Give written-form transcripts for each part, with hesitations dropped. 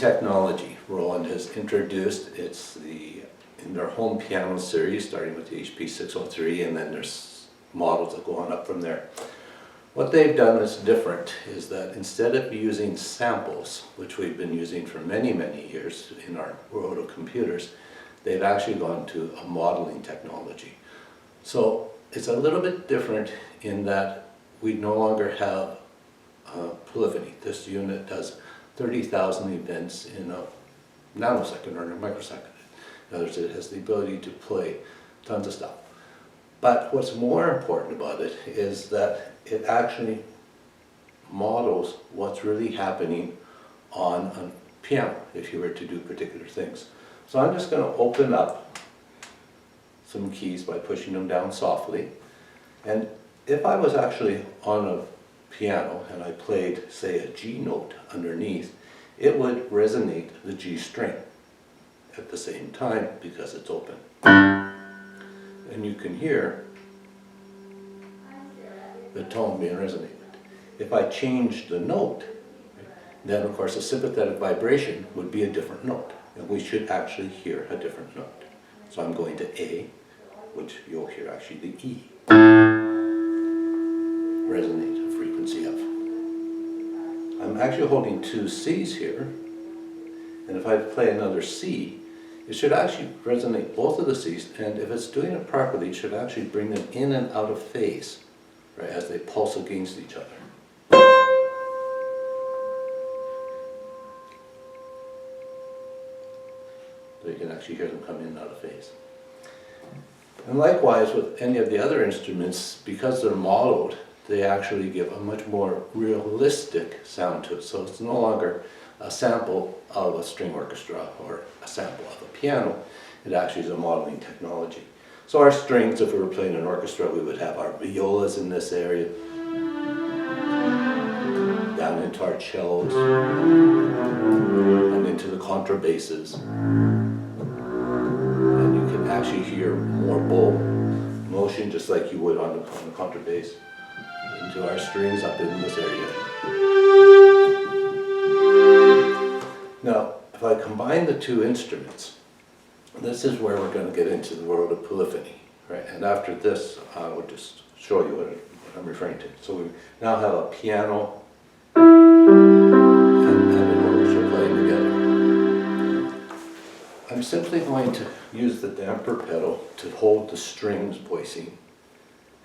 technology Roland has introduced. It's in their home piano series, starting with the HP603, and then there's models that go on up from there. What they've done that's different is that instead of using samples, which we've been using for many, many years in our world of computers, they've actually gone to a modeling technology. So it's a little bit different in that we no longer have polyphony. This unit does 30,000 events in a nanosecond or in a microsecond. In other words, it has the ability to play tons of stuff. But what's more important about it is that it actually models what's really happening on a piano if you were to do particular things. So I'm just going to open up some keys by pushing them down softly. And if I was actually on a piano and I played, say, a G note underneath, it would resonate the G string at the same time because it's open. And you can hear the tone being resonated. If I changed the note, then of course a sympathetic vibration would be a different note, and we should actually hear a different note. So I'm going to A, which you'll hear actually the E resonate, a frequency of. I'm actually holding two C's here, and if I play another C, it should actually resonate both of the C's, and if it's doing it properly, it should actually bring them in and out of phase, right, as they pulse against each other. So you can actually hear them come in and out of phase. And likewise with any of the other instruments, because they're modeled, they actually give a much more realistic sound to it. So it's no longer a sample of a string orchestra or a sample of a piano. It actually is a modeling technology. So our strings, if we were playing an orchestra, we would have our violas in this area, down into our cellos, and into the contrabasses. And you can actually hear more bow motion, just like you would on the contrabass, into our strings up in this area. Now, if I combine the two instruments, this is where we're going to get into the world of polyphony, right? And after this, I will just show you what I'm referring to. So we now have a piano and an orchestra playing together. I'm simply going to use the damper pedal to hold the strings voicing,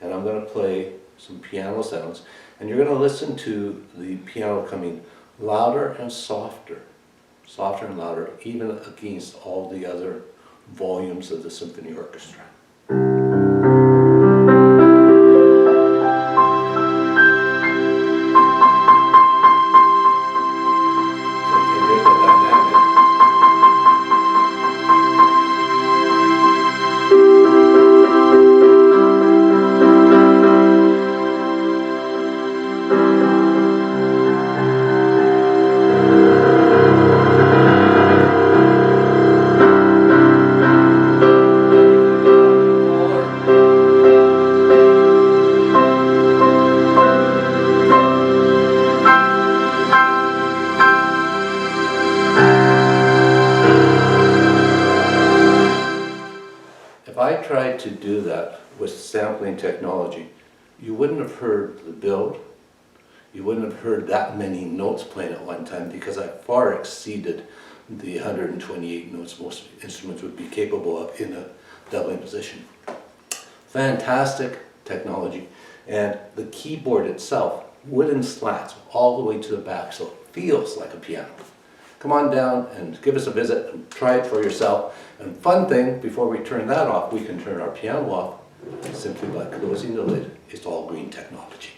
and I'm going to play some piano sounds, and you're going to listen to the piano coming louder and softer and louder, even against all the other volumes of the symphony orchestra. If I tried to do that with sampling technology, you wouldn't have heard the build, you wouldn't have heard that many notes playing at one time, because I far exceeded the 128 notes most instruments would be capable of in a doubling position. Fantastic technology, and the keyboard itself, wooden slats all the way to the back, so it feels like a piano. Come on down and give us a visit and try it for yourself. And fun thing, before we turn that off, we can turn our piano off simply by closing the lid. It's all green technology.